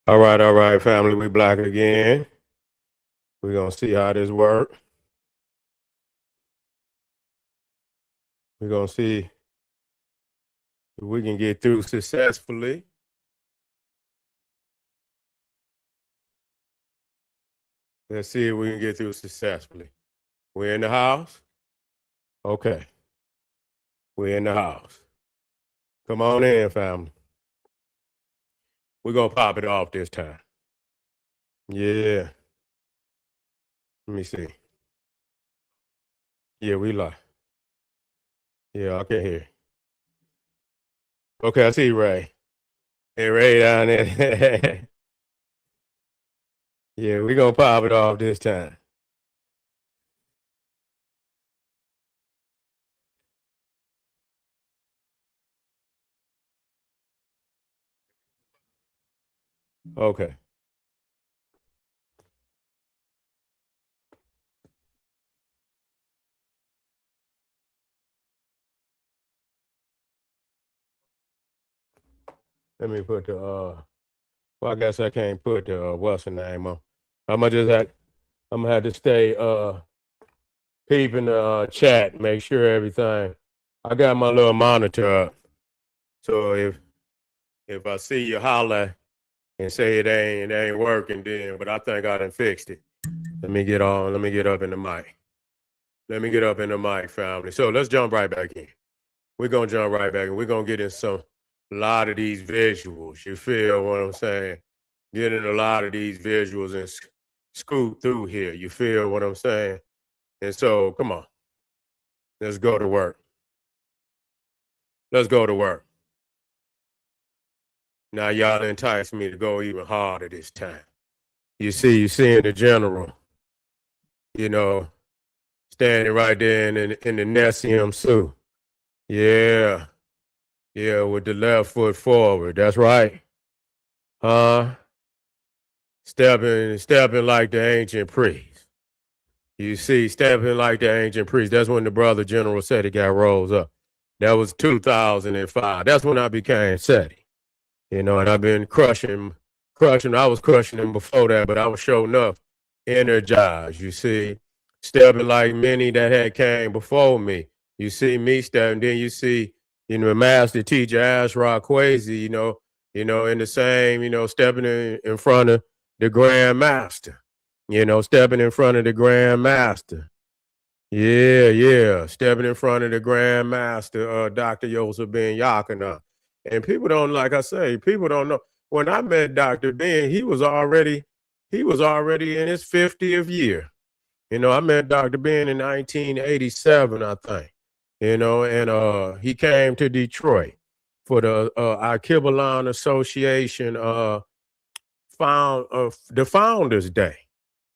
All right, family. We black again. We're gonna see how this work. We're gonna see if we can get through successfully. Let's see if we can get through successfully. We're in the house. Okay, we're in the house. Come on in, family. We're gonna pop it off this time. Yeah. Let me see. Yeah, we live. Yeah, I can hear. Okay, I see Ray. Hey, Ray down there. Yeah, we're gonna pop it off this time. Okay. Let me put the well, I guess I can't put the what's the name on. I'm gonna just have I'm gonna have to stay peeping the chat, make sure everything. I got my little monitor up, so if I see you holler and say it ain't working, then but I think I done fixed it. Let me get on. Let me get up in the mic. Let me get up in the mic, family. So let's jump right back in. We're gonna jump right back in. We're gonna get in a lot of these visuals. You feel what I'm saying? Getting a lot of these visuals and scoot through here. You feel what I'm saying? And so, come on, let's go to work. Let's go to work. Now, y'all entice me to go even harder this time. You seeing the general, you know, standing right there in the Nessium suit. Yeah, yeah, with the left foot forward. That's right. Stepping like the ancient priest. You see, stepping like the ancient priest. That's when the brother General Seti got rose up. That was 2005. That's when I became Seti. And I've been crushing. I was crushing him before that, but I was showing up energized. You see, stepping like many that had came before me. You see me stepping, then you see, master teacher Ashra Kwesi, in the same, stepping in front of the Grand Master, stepping in front of the Grand Master. Yeah, yeah, stepping in front of the Grand Master, Dr. Yosef Ben Yakana. And people don't, like I say, people don't know. When I met Dr. Ben, he was already in his 50th year. I met Dr. Ben in 1987, I think. And he came to Detroit for the archival Association the Founders Day.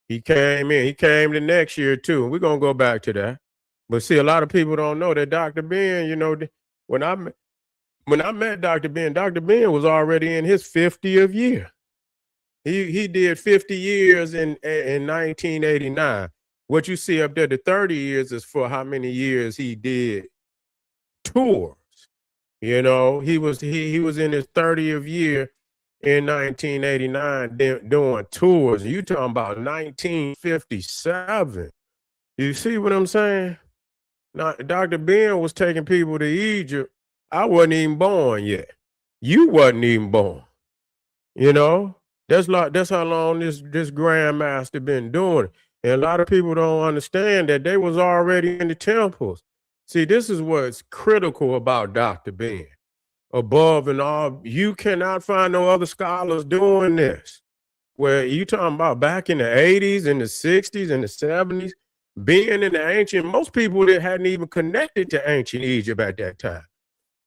He came in. He came the next year too. We're gonna go back to that. But see, a lot of people don't know that Dr. Ben. When I when I met Dr. Ben was already in his 50th year. He did 50 years in 1989. What you see up there, the 30 years is for how many years he did tours. He was in his 30th year in 1989 doing tours. You talking about 1957. You see what I'm saying? Now, Dr. Ben was taking people to Egypt. I wasn't even born yet. You wasn't even born. You know, that's how long this grandmaster been doing it. And a lot of people don't understand that they was already in the temples. See, this is what's critical about Dr. Ben. Above and all, you cannot find no other scholars doing this. Where you talking about back in the 80s and the 60s and the 70s, being in the ancient, most people that hadn't even connected to ancient Egypt at that time.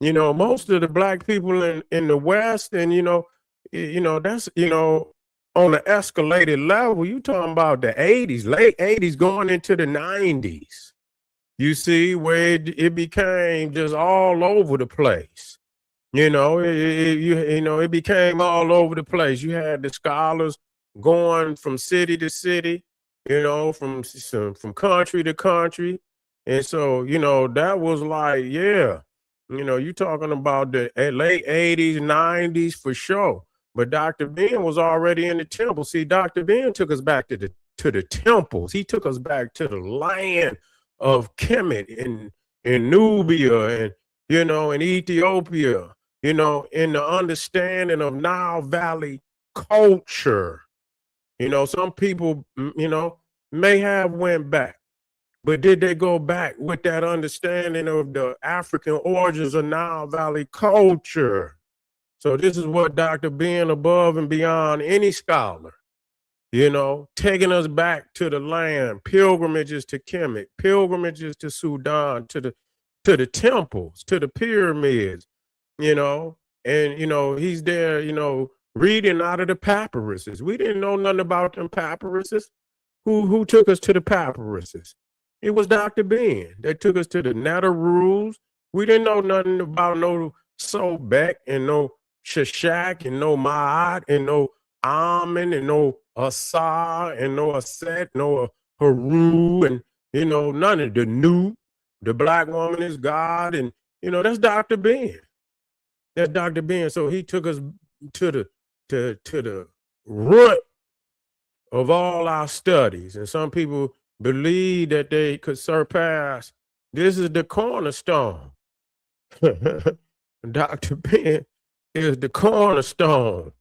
Most of the black people in the West, and that's on an escalated level. You talking about the 80s, late 80s, going into the 90s. You see where it became just all over the place. It became all over the place. You had the scholars going from city to city, from country to country, and so that was like, yeah, you talking about the late 80s, 90s for sure. But Dr. Ben was already in the temple. See, Dr. Ben took us back to the temples. He took us back to the land of Kemet in Nubia and in Ethiopia, in the understanding of Nile Valley culture. Some people, may have went back, but did they go back with that understanding of the African origins of Nile Valley culture? So this is what Dr. Ben, above and beyond any scholar, taking us back to the land, pilgrimages to Kemet, pilgrimages to Sudan, to the temples, to the pyramids, and he's there, reading out of the papyruses. We didn't know nothing about them papyruses. Who took us to the papyruses? It was Dr. Ben that took us to the Natter rules. We didn't know nothing about no Sobek and no Shishak and no Ma'at and no Amen and no Asar and no Aset, no Haru and none of the new. The black woman is God, and that's Dr. Ben. That's Dr. Ben. So he took us to the root of all our studies. And some people believe that they could surpass. This is the cornerstone. Dr. Ben is the cornerstone.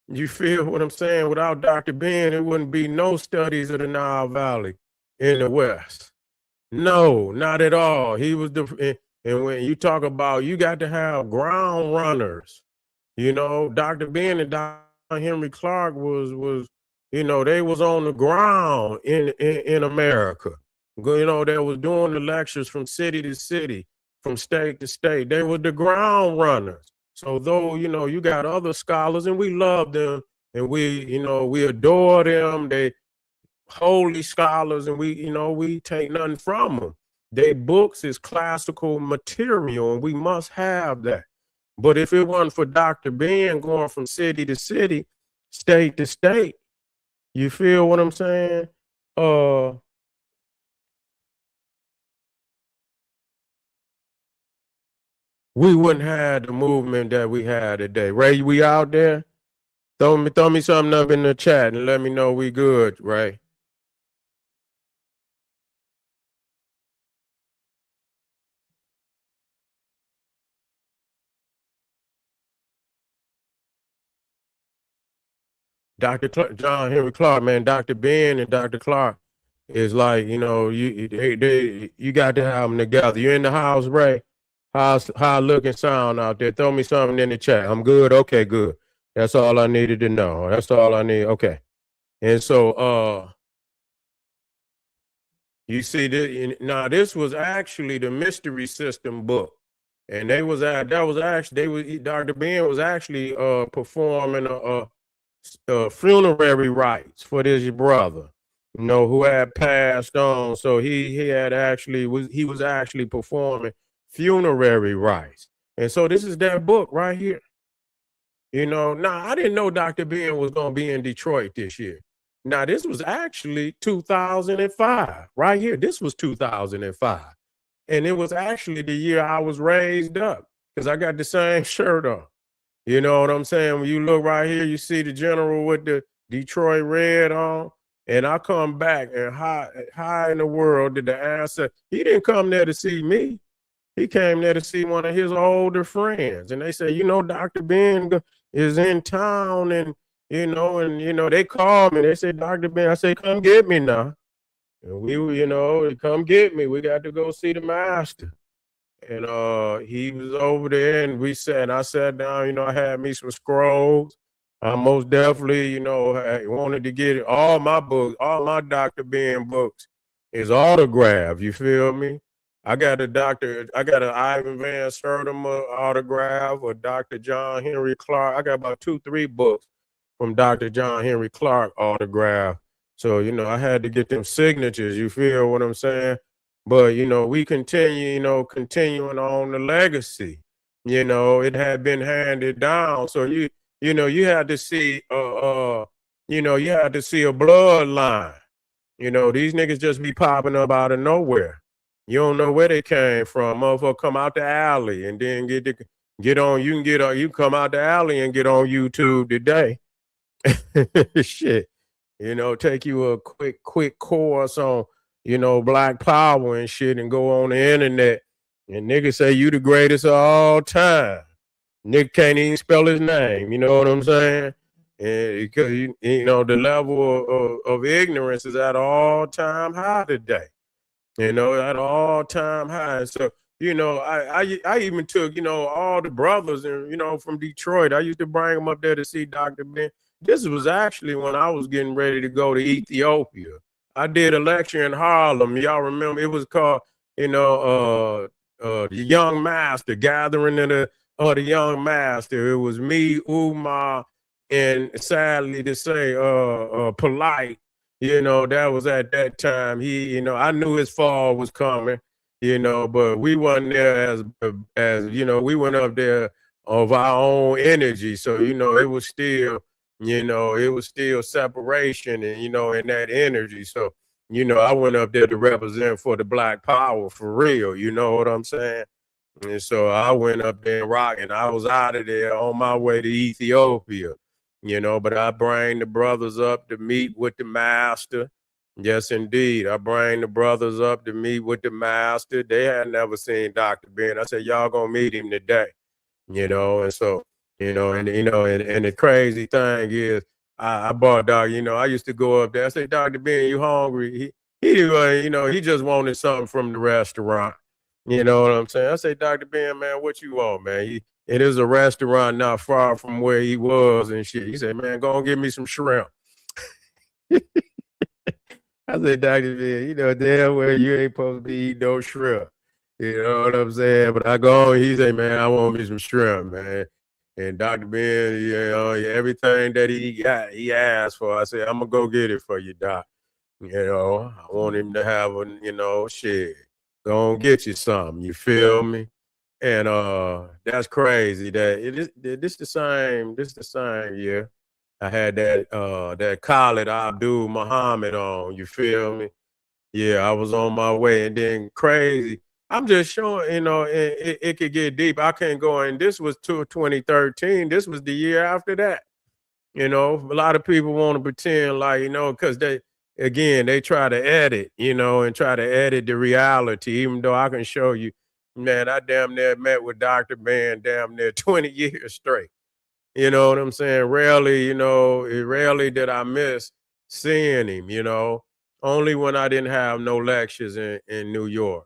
You feel what I'm saying? Without Dr. Ben, there wouldn't be no studies of the Nile Valley in the West. No, not at all. He was and when you talk about, you got to have ground runners. Dr. Ben and Dr. Henry Clark was they was on the ground in America. They was doing the lectures from city to city, from state to state. They were the ground runners. So though, you got other scholars, and we love them, and we adore them. They holy scholars, and we take nothing from them. Their books is classical material, and we must have that. But if it wasn't for Dr. Ben going from city to city, state to state, you feel what I'm saying? We wouldn't have the movement that we had today. Ray, we out there? Throw me something up in the chat and let me know we good, Ray. John Henry Clark, man, Dr. Ben and Dr. Clark is like, you got to have them together. You in the house, Ray? How look and sound out there? Throw me something in the chat. I'm good. Okay, good. That's all I needed to know. That's all I need. Okay. And so you see this now, this was actually the Mystery System book. And Dr. Ben was actually performing funerary rites for this brother, who had passed on. So he was actually performing funerary rites. And so this is that book right here. Now I didn't know Dr. Ben was going to be in Detroit this year. Now this was actually 2005 right here. This was 2005. And it was actually the year I was raised up, because I got the same shirt on. You know what I'm saying? When you look right here, you see the general with the Detroit red on. And I come back, and how in the world did the answer? He didn't come there to see me. He came there to see one of his older friends. And they said, Dr. Ben is in town, and they called me. They said, Dr. Ben, I said, come get me now. And we, come get me. We got to go see the master. And he was over there, and I sat down, I had me some scrolls. I most definitely, I wanted to get it. All my books, all my Dr. Ben books is autographed. You feel me? I got an Ivan Van Sertima autograph, or Dr. John Henry Clark. I got about 2-3 books from Dr. John Henry Clark autograph. So, I had to get them signatures. You feel what I'm saying? But, we continue, continuing on the legacy. It had been handed down. So you had to see you had to see a bloodline. These niggas just be popping up out of nowhere. You don't know where they came from. Motherfucker come out the alley and then Get on, you can get on, you come out the alley and get on YouTube today. Shit. Take you a quick course on, black power and shit and go on the internet. And niggas say you the greatest of all time. Nick can't even spell his name. You know what I'm saying? And because the level of ignorance is at all time high today. At all time high. So, I even took, all the brothers and, from Detroit. I used to bring them up there to see Dr. Ben. This was actually when I was getting ready to go to Ethiopia. I did a lecture in Harlem. Y'all remember it was called, the Young Master, Gathering of the Young Master. It was me, Umar, and sadly to say, Polite. That was at that time. I knew his fall was coming, but we wasn't there we went up there of our own energy. So, it was still separation and, in that energy. So, I went up there to represent for the Black Power for real. You know what I'm saying? And so I went up there and rock, and I was out of there on my way to Ethiopia, but I bring the brothers up to meet with the master. Yes, indeed. I bring the brothers up to meet with the master. They had never seen Dr. Ben. I said, y'all gonna meet him today, and so, and the crazy thing is, I bought Doc, I used to go up there. I say, Dr. Ben, you hungry? He just wanted something from the restaurant. You know what I'm saying? I say, Dr. Ben, man, what you want, man? It is a restaurant not far from where he was and shit. He said, man, go and get me some shrimp. I said, Dr. Ben, damn well you ain't supposed to be eating no shrimp. You know what I'm saying? But I go on, he say, man, I want me some shrimp, man. And Dr. Ben, everything that he asked for, I said, I'm gonna go get it for you, Doc. I want him to have shit. Go and get you something. You feel me? And that's crazy. This the same year. I had that Khalid Abdul Muhammad on. You feel me? Yeah, I was on my way, and then crazy. I'm just showing, it could get deep. I can't go, and this was 2013. This was the year after that. A lot of people want to pretend like, because they try to edit, and try to edit the reality, even though I can show you, man, I damn near met with Dr. Ben damn near 20 years straight. You know what I'm saying? Rarely did I miss seeing him, only when I didn't have no lectures in New York,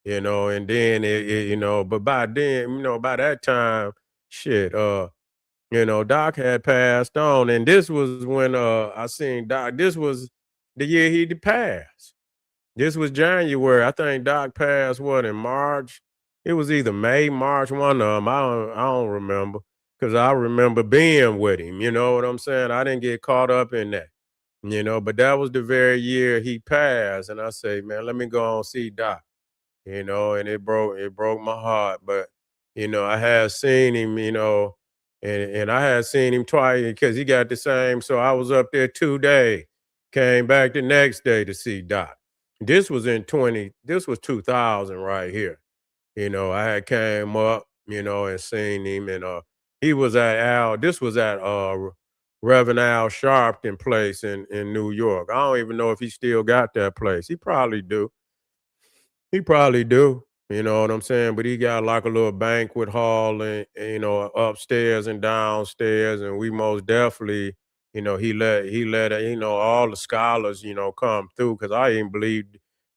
and then but by then, by that time, shit, Doc had passed on, and this was when I seen Doc. This was the year he passed. This was January. I think Doc passed what in March. It was either May, March, one of them. I don't remember because I remember being with him. You know what I'm saying? I didn't get caught up in that. But that was the very year he passed, and I say, man, let me go and see Doc. And it broke my heart. But I had seen him, and I had seen him twice because he got the same. So I was up there 2 days, came back the next day to see Doc. This was 2000 right here. I had came up, and seen him, and he was at this was at Reverend Al Sharpton place in New York. I don't even know if he still got that place. He probably do. He probably do. You know what I'm saying? But he got like a little banquet hall and upstairs and downstairs, and we most definitely, he let all the scholars, come through because I even believe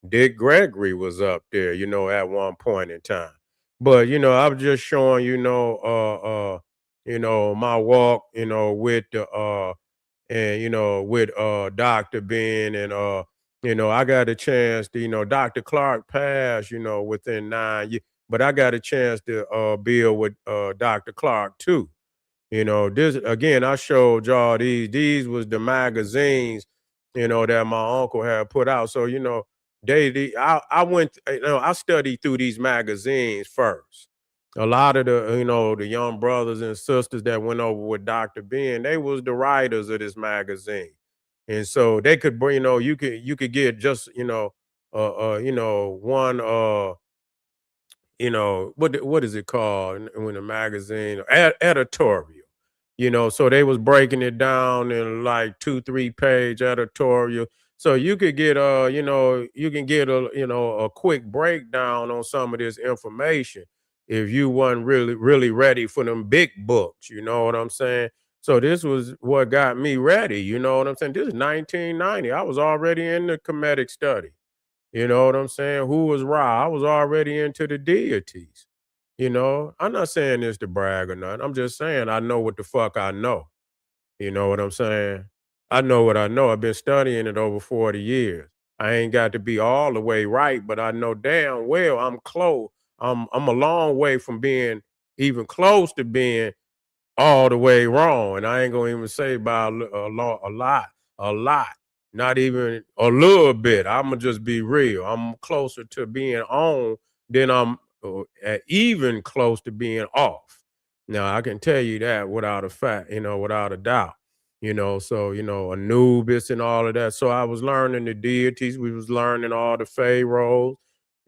Dick Gregory was up there, at one point in time. But I was just showing, my walk, with the and with Dr. Ben and I got a chance to, Dr. Clark passed, within 9 years, but I got a chance to build with Dr. Clark too. This again, I showed y'all these was the magazines, that my uncle had put out. So, I went, I studied through these magazines first. A lot of the young brothers and sisters that went over with Dr. Ben, they was the writers of this magazine. And so they could bring, you could get just, one what is it called when the magazine editorial, so they was breaking it down in like 2 3 page editorial, so you could get you can get a quick breakdown on some of this information if you wasn't really ready for them big books, you know what I'm saying? So this was what got me ready, you know what I'm saying? This is 1990. I was already in the Kemetic study. You know what I'm saying? Who was Ra? I was already into the deities. I'm not saying this to brag or nothing. I'm just saying I know what the fuck I know. You know what I'm saying? I know what I know. I've been studying it over 40 years. I ain't got to be all the way right, but I know damn well I'm close. I'm a long way from being even close to being all the way wrong. And I ain't gonna even say by a lot, not even a little bit. I'm gonna just be real. I'm closer to being on than I'm even close to being off. Now I can tell you that without a fact, without a doubt. So Anubis and all of that. So I was learning the deities. We was learning all the pharaohs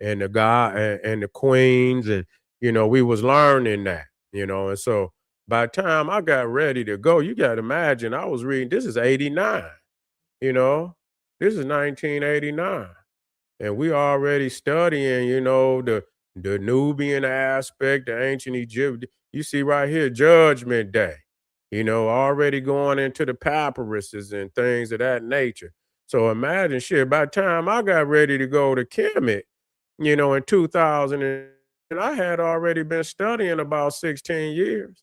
and the god and the queens, and we was learning that. And so by the time I got ready to go, you got to imagine I was reading, this is 89, you know, this is 1989. And we already studying, the Nubian aspect, the ancient Egypt. You see right here, Judgment Day, already going into the papyruses and things of that nature. So imagine shit, by the time I got ready to go to Kemet, in 2000, and I had already been studying about 16 years.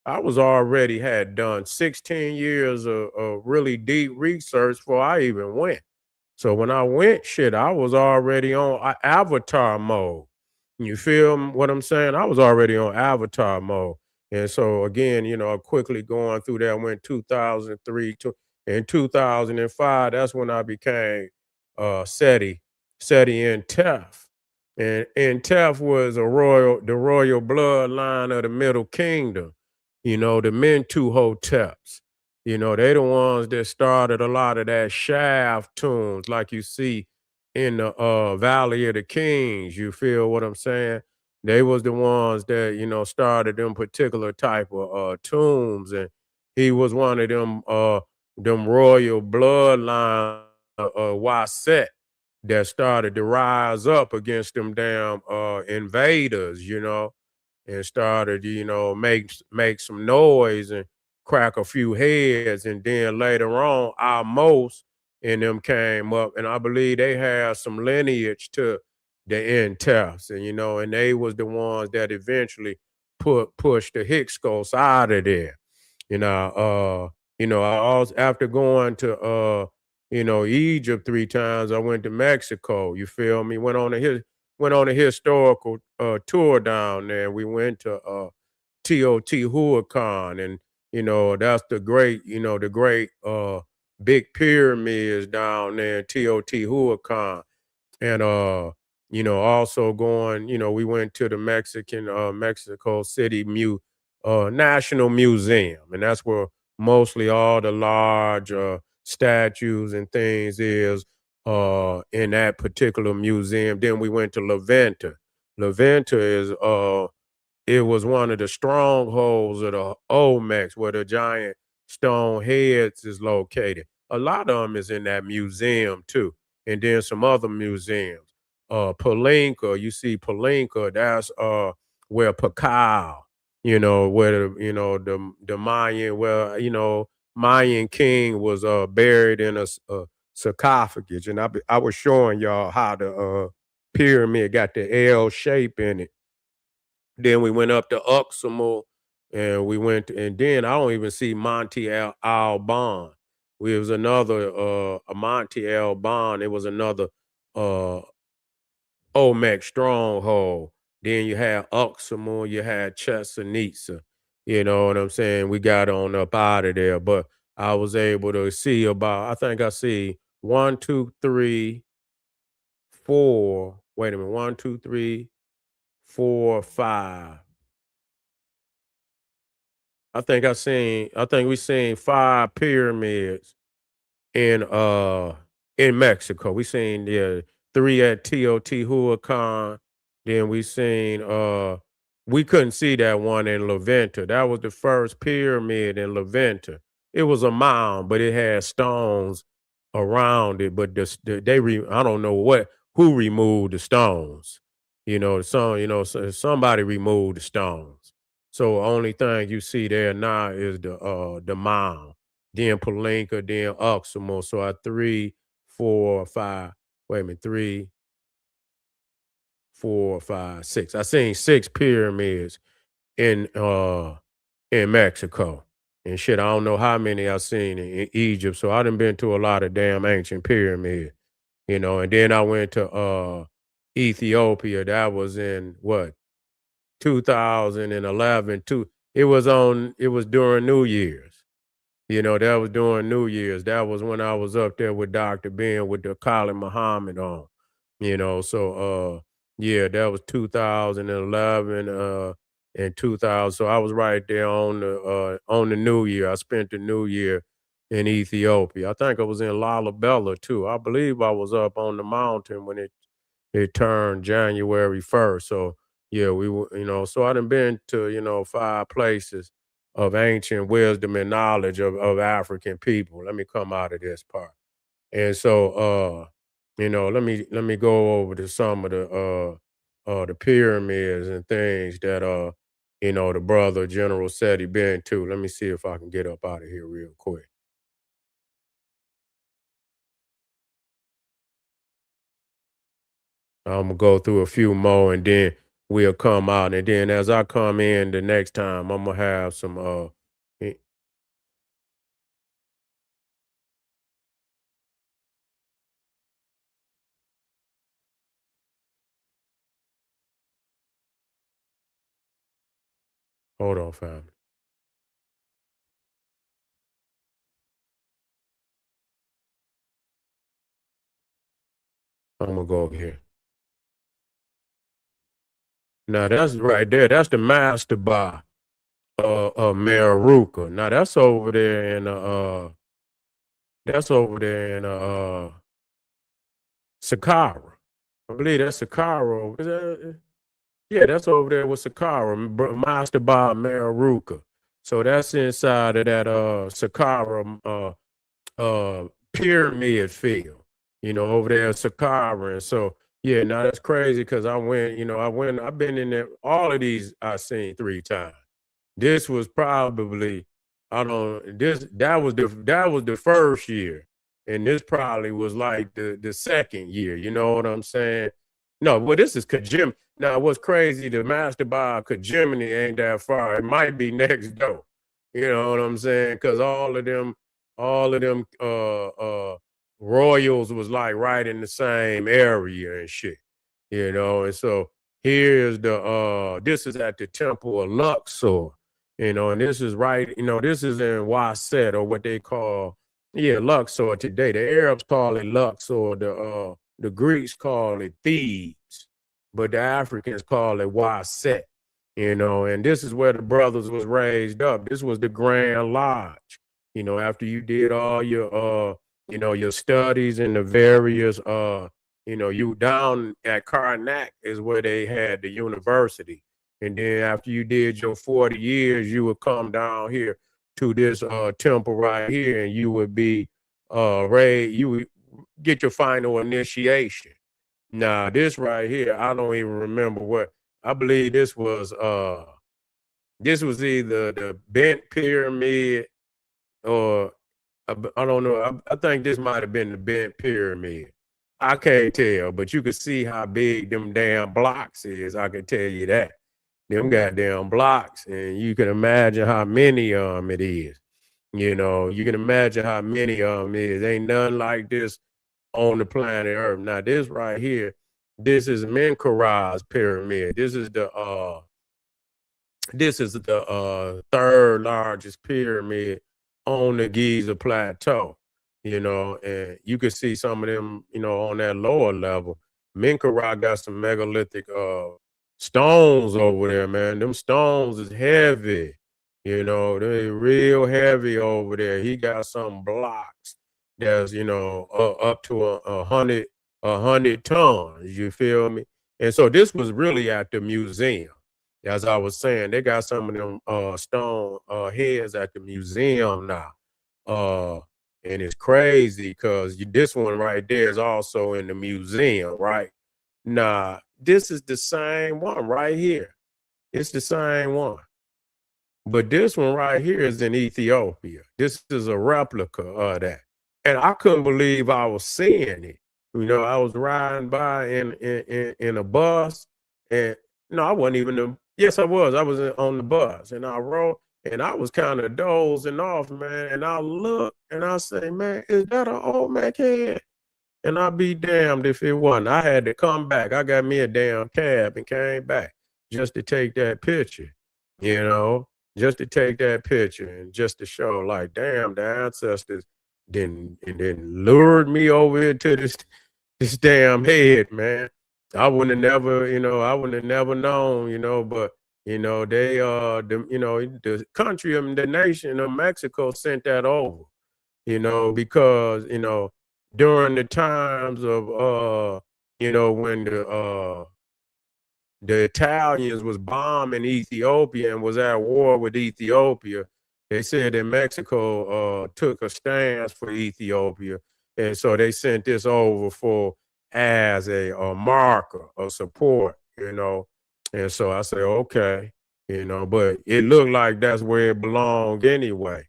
I was already had done 16 years of really deep research before I even went. So when I went, shit, I was already on avatar mode. You feel what I'm saying? I was already on avatar mode. And so again, quickly going through that, went 2003 to in 2005, that's when I became Seti, Seti in Tef. And Tef was the royal bloodline of the Middle Kingdom, the Mentu Hoteps. They the ones that started a lot of that shaft tunes like you see in the Valley of the Kings. You feel what I'm saying? They was the ones that, started them particular type of tunes. And he was one of them royal bloodline Waset that started to rise up against them damn invaders, and started, make some noise and crack a few heads. And then later on, Almos and them came up, and I believe they had some lineage to the Intefs, and and they was the ones that eventually pushed the Hyksos out of there. I also after going to Egypt 3 times, I went to Mexico. You feel me? Went on a historical tour down there. We went to Teotihuacan, and that's the great big pyramids down there in Teotihuacan. And also going, we went to the Mexico City National Museum, and that's where mostly all the large statues and things is in that particular museum. Then we went to La Venta. La Venta is it was one of the strongholds of the Olmecs where the giant stone heads is located. A lot of them is in that museum too. And then some other museums. Palenque, you see Palenque, that's where Pakal, where the Mayan, where Mayan king was buried in a sarcophagus. And I was showing y'all how the pyramid got the L shape in it. Then we went up to Uxmal, and and then I don't even see Monte Alban. It was another a Monte Alban. It was another uh Olmec stronghold. Then you had Uxmal, you had Chesanitsa. You know what I'm saying? We got on up out of there, but I was able to see about, I think I see one, two, three, four. Wait a minute, one, two, three, four, five. I think we seen 5 pyramids in in Mexico. We seen, yeah, 3 at Teotihuacan, Then we couldn't see that one in Laventa. That was the first pyramid in Laventa. It was a mound, but it had stones around it. But I don't know who removed the stones. Somebody removed the stones. So only thing you see there now is the mound. Then Palenka, then Uxmal. So I 3, 4, 5. Wait a minute, 3, 4, 5, 6. I seen 6 pyramids in Mexico. And shit, I don't know how many I seen in Egypt. So I done been to a lot of damn ancient pyramids, and then I went to Ethiopia. That was in what, 2011 too. It was during New Year's. That was during New Year's. That was when I was up there with Dr. Ben with the Khalid Muhammad on. Yeah, that was 2011 and 2000. So I was right there on the New Year. I spent the New Year in Ethiopia. I think I was in Lalibela too. I believe I was up on the mountain when it turned January 1st. So yeah, we were, so I done been to, 5 places of ancient wisdom and knowledge of African people. Let me come out of this part. And so let me go over to some of the pyramids and things that the brother General Seti been to. Let me see if I can get up out of here real quick. I'm gonna go through a few more and then we'll come out. And then as I come in the next time, I'm gonna have some eh, hold on, family. I'm gonna go over here. Now that's right there. That's the master bar Mariruka. Now that's over there in Saqqara. I believe that's Saqqara. Yeah, that's over there with Saqqara, Master Bob Mariruka. So that's inside of that Saqqara pyramid field, over there at Saqqara. And so yeah, now that's crazy because I've been in there, all of these I've seen 3 times. This was probably, I don't this that was the first year, and this probably was like the second year. You know what I'm saying? No, well, this is Kajim. Now, what's crazy? The Master Bar Kajimini ain't that far. It might be next door. You know what I'm saying? Because all of them royals was like right in the same area and shit. And so here's this is at the Temple of Luxor, and this is right, this is in Waset, or what they call, yeah, Luxor today. The Arabs call it Luxor, the Greeks call it Thebes, but the Africans call it Waset, and this is where the brothers was raised up. This was the Grand Lodge. After you did all your studies in the various you down at Karnak is where they had the university. And then after you did your 40 years, you would come down here to this temple right here, and you would be you would get your final initiation. Now, this right here, I don't even remember what. I believe this was either the bent pyramid, or I don't know. I think this might have been the bent pyramid. I can't tell, but you can see how big them damn blocks is. I can tell you that. Them goddamn blocks, and you can imagine how many it is. You can imagine how many is. Ain't nothing like this on the planet Earth. Now, this right here, this is Menkaura's pyramid. This is the third largest pyramid on the Giza Plateau, and you can see some of them, on that lower level. Menkaure got some megalithic stones over there, man. Them stones is heavy, they real heavy over there. He got some blocks that's, up to a hundred tons. You feel me? And so this was really at the museum. As I was saying, they got some of them stone heads at the museum now. Uh, and it's crazy because this one right there is also in the museum, right? Nah, this is the same one right here. It's the same one. But this one right here is in Ethiopia. This is a replica of that. And I couldn't believe I was seeing it. I was riding by in a bus, and no, I wasn't even yes, I was. I was on the bus, and I rode, and I was kind of dozing off, man. And I looked and I say, man, is that an old Mac head? And I'd be damned if it wasn't. I had to come back. I got me a damn cab and came back just to take that picture, you know, just to take that picture and just to show, like, damn, the ancestors then lured me over into this damn head, man. I wouldn't have never known, but the country of the nation of Mexico sent that over, because, during the times of when the Italians was bombing Ethiopia and was at war with Ethiopia. They said that Mexico took a stance for Ethiopia, and so they sent this over for as a marker of support, And so I say, okay, but it looked like that's where it belonged anyway.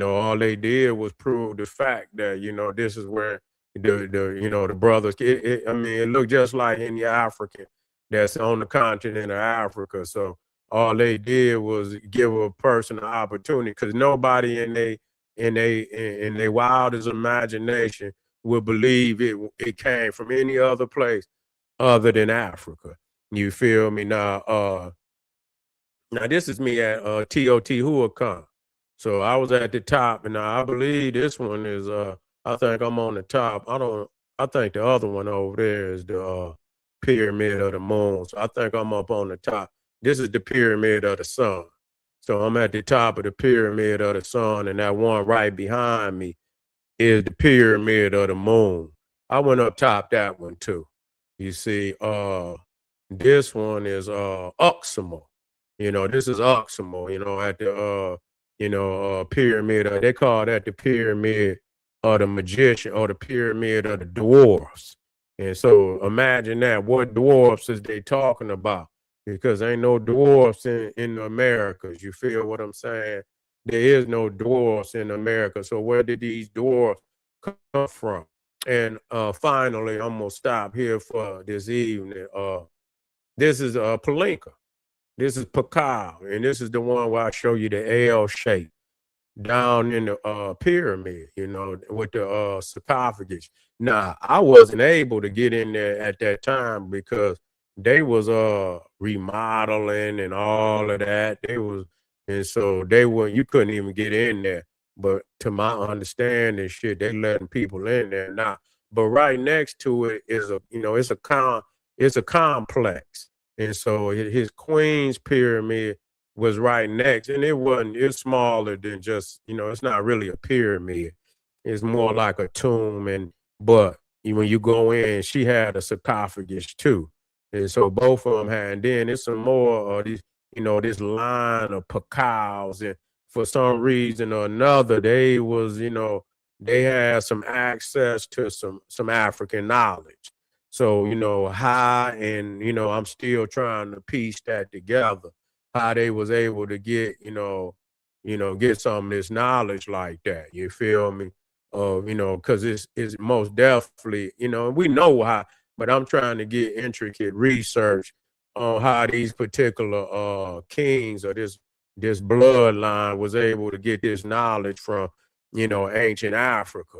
All they did was prove the fact that this is where the brothers. I mean, it looked just like any African that's on the continent of Africa. So all they did was give a person an opportunity, because nobody in their wildest imagination would believe it came from any other place other than Africa. You feel me? Now this is me at Teotihuacan. So I was at the top, and I believe this one is I think I'm on the top. I think the other one over there is the pyramid of the moon. So I think I'm up on the top. This is the pyramid of the sun. So I'm at the top of the pyramid of the sun, and that one right behind me is the pyramid of the moon. I went up top that one too. You see, this one is Uxmal. This is Uxmal, at the pyramid. They call that the pyramid of the magician, or the pyramid of the dwarfs. And so imagine that. What dwarfs is they talking about? Because ain't no dwarfs in the Americas. You feel what I'm saying? There is no dwarfs in America. So where did these dwarfs come from? And finally, I'm gonna stop here for this evening. This is Palinka. This is Pakal, and this is the one where I show you the L shape down in the pyramid, with the sarcophagus. Now, I wasn't able to get in there at that time because they was remodeling and all of that. And so you couldn't even get in there. But to my understanding, shit, they letting people in there now. But right next to it is it's a complex. And so his Queen's pyramid was right next, and it's smaller than just, it's not really a pyramid. It's more like a tomb. But when you go in, she had a sarcophagus too. And so both of them had, and then it's some more of these, this line of Pacals. And for some reason or another, they had some access to some African knowledge. So, how, and, I'm still trying to piece that together, how they was able to get some of this knowledge like that. You feel me? Because it's most definitely, we know how, but I'm trying to get intricate research on how these particular kings, or this bloodline, was able to get this knowledge from, ancient Africa,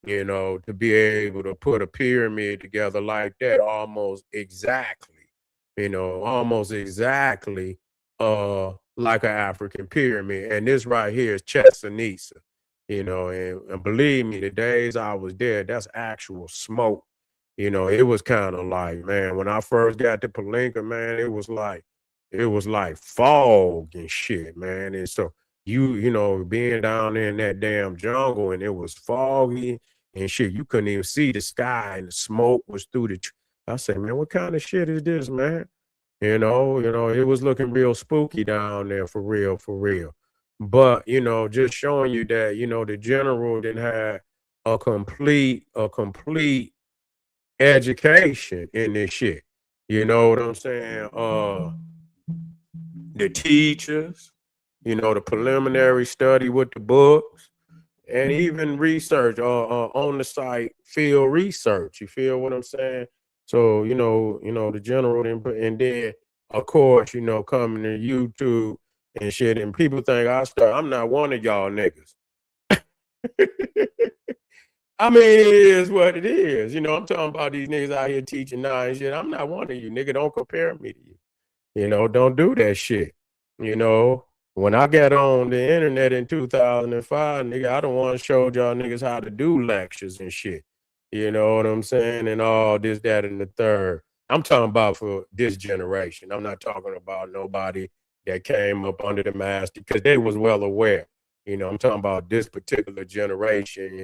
to be able to put a pyramid together like that almost exactly like an African pyramid. And this right here is Chichen Itza, and believe me, the days I was there, that's actual smoke. It was kind of like, man, when I first got to Palenque, man, it was like fog and shit, man. And so being down there in that damn jungle, and it was foggy and shit, you couldn't even see the sky, and the smoke was through I said, man, what kind of shit is this, man? It was looking real spooky down there for real, for real. But, just showing you that, the general didn't have a complete education in this shit. You know what I'm saying? The teachers, the preliminary study with the books, and even research on the site, field research. You feel what I'm saying? So the general input, and then of course, coming to YouTube and shit, and people think I'm not one of y'all niggas. I mean, it is what it is. I'm talking about these niggas out here teaching now and shit. I'm not one of you, nigga. Don't compare me to you. Don't do that shit. You know, when I got on the internet in 2005, nigga, I don't want to show y'all niggas how to do lectures and shit. You know what I'm saying? And all this, that, and the third. I'm talking about for this generation. I'm not talking about nobody that came up under the master because they was well aware. I'm talking about this particular generation,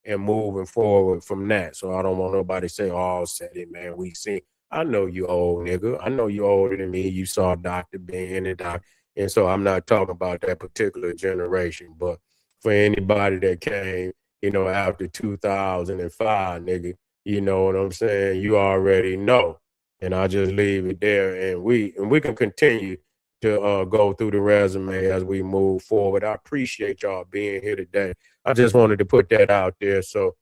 and moving forward from that. So I don't want nobody to say, oh, Seti, man, we seen. I know you old nigga. I know you older than me. You saw Dr. Ben and Doc. And so I'm not talking about that particular generation. But for anybody that came, after 2005, nigga, you know what I'm saying? You already know. And I just leave it there. And we can continue to go through the resume as we move forward. I appreciate y'all being here today. I just wanted to put that out there so,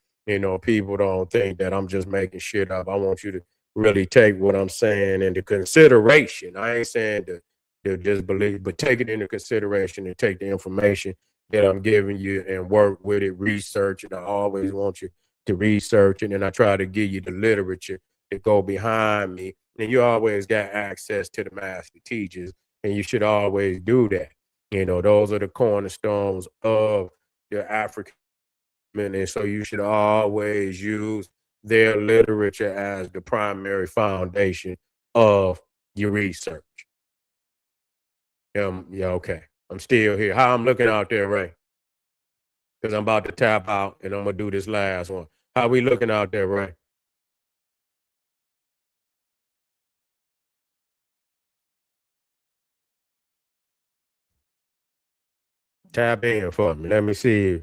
people don't think that I'm just making shit up. I want you to really take what I'm saying into consideration. I ain't saying to just believe, but take it into consideration and take the information that I'm giving you and work with it, research it. I always want you to research it, and I try to give you the literature to go behind me. And you always got access to the master teachers, and you should always do that. Those are the cornerstones of the African, and so you should always use their literature as the primary foundation of your research. Yeah, okay. I'm still here. How I'm looking out there, Ray? Because I'm about to tap out and I'm gonna do this last one. How we looking out there, Ray? Tap in for me. Let me see.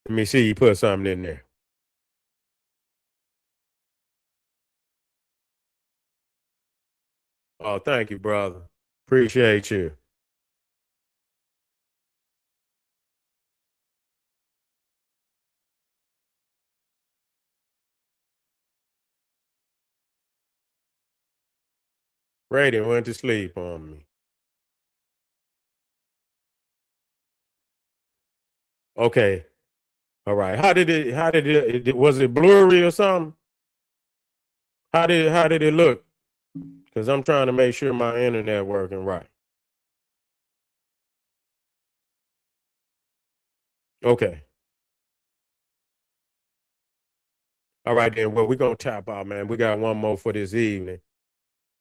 Let me see you put something in there. Oh, thank you, brother. Appreciate you. Ray went to sleep on me. Okay. All right. Was it blurry or something? How did it look? Because I'm trying to make sure my internet working right. Okay. All right then. Well, we're gonna tap out, man. We got one more for this evening.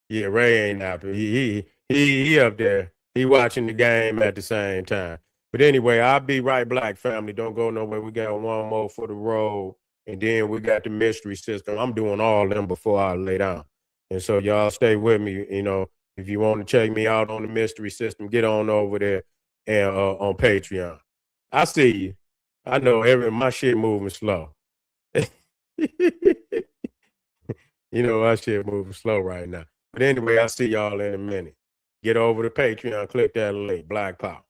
Yeah, Ray ain't happy. He up there. He watching the game at the same time. But anyway, I'll be right black, family. Don't go nowhere. We got one more for the road. And then we got the mystery system. I'm doing all them before I lay down. And so y'all stay with me. If you want to check me out on the mystery system, get on over there and on Patreon. I see you. I know my shit moving slow. My shit moving slow right now. But anyway, I'll see y'all in a minute. Get over to Patreon, click that link, Black Power.